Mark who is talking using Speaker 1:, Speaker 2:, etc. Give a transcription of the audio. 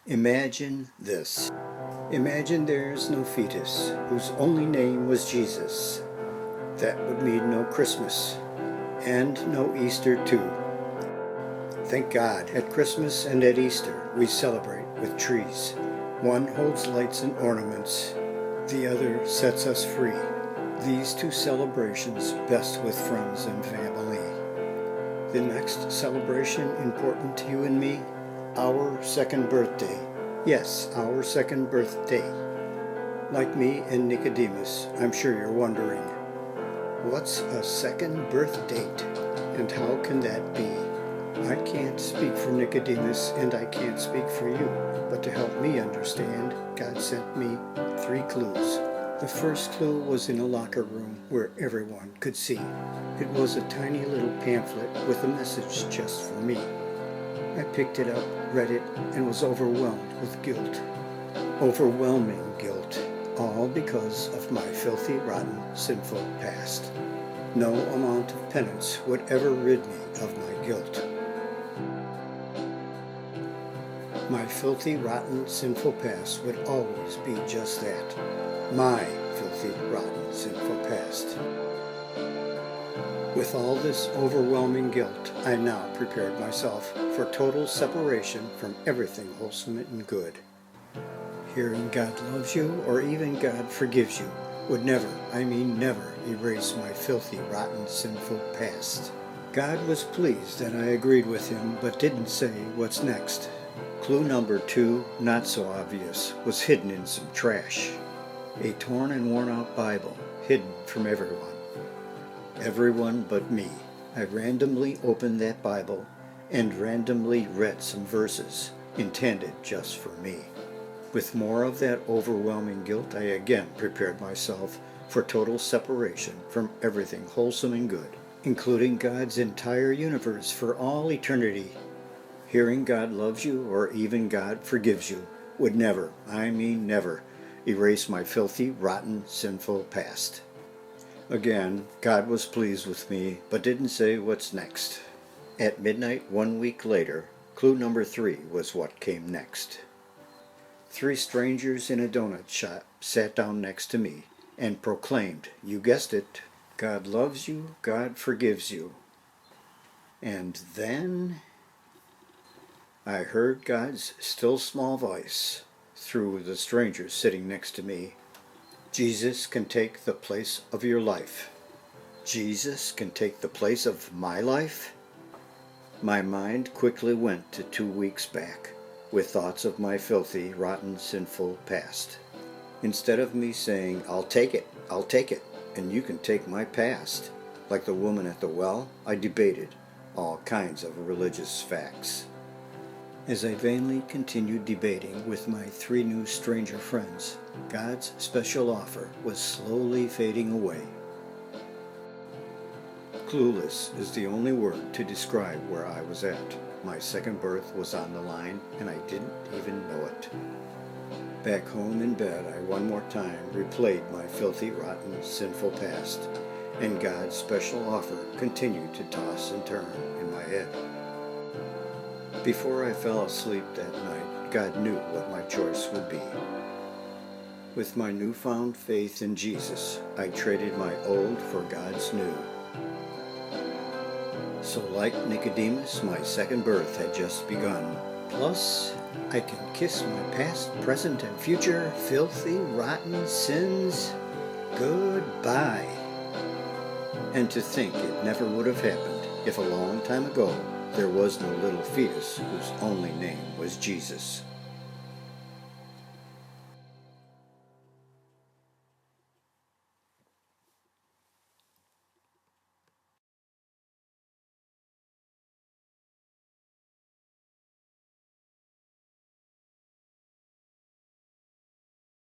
Speaker 1: Imagine this. Imagine there's no fetus whose only name was Jesus. That would mean no Christmas, and no Easter too. Thank God, at Christmas and at Easter we celebrate with trees. One holds lights and ornaments, the other sets us free. These two celebrations best with friends and family. The next celebration important to you and me? Our second birthday. Yes, our second birthday. Like me and Nicodemus, I'm sure you're wondering, what's a second birth date? And how can that be? I can't speak for Nicodemus and I can't speak for you, but to help me understand, God sent me 3 clues. The first clue was in a locker room where everyone could see. It was a tiny little pamphlet with a message just for me. I picked it up, read it, and was overwhelmed with guilt. Overwhelming guilt, all because of my filthy, rotten, sinful past. No amount of penance would ever rid me of my guilt. My filthy, rotten, sinful past would always be just that. My filthy, rotten, sinful past. With all this overwhelming guilt, I now prepared myself for total separation from everything wholesome and good. Hearing God loves you, or even God forgives you, would never, I mean never, erase my filthy, rotten, sinful past. God was pleased that I agreed with him, but didn't say what's next. Clue number 2, not so obvious, was hidden in some trash. A torn and worn out Bible, hidden from everyone. Everyone but me. I randomly opened that Bible and randomly read some verses intended just for me. With more of that overwhelming guilt, I again prepared myself for total separation from everything wholesome and good, including God's entire universe for all eternity. Hearing God loves you, or even God forgives you, would never, I mean never, erase my filthy, rotten, sinful past. Again, God was pleased with me, but didn't say what's next. At midnight 1 week later, clue number 3 was what came next. 3 strangers in a donut shop sat down next to me and proclaimed, you guessed it, God loves you, God forgives you. And then I heard God's still small voice through the strangers sitting next to me. Jesus can take the place of your life. Jesus can take the place of my life? My mind quickly went to 2 weeks back, with thoughts of my filthy, rotten, sinful past. Instead of me saying, I'll take it, and you can take my past, like the woman at the well, I debated all kinds of religious facts. As I vainly continued debating with my 3 new stranger friends, God's special offer was slowly fading away. Clueless is the only word to describe where I was at. My second birth was on the line, and I didn't even know it. Back home in bed, I one more time replayed my filthy, rotten, sinful past, and God's special offer continued to toss and turn in my head. Before I fell asleep that night, God knew what my choice would be. With my newfound faith in Jesus, I traded my old for God's new. So like Nicodemus, my second birth had just begun. Plus, I can kiss my past, present, and future filthy, rotten sins goodbye. And to think it never would have happened if a long time ago there was no little fetus whose only name was Jesus.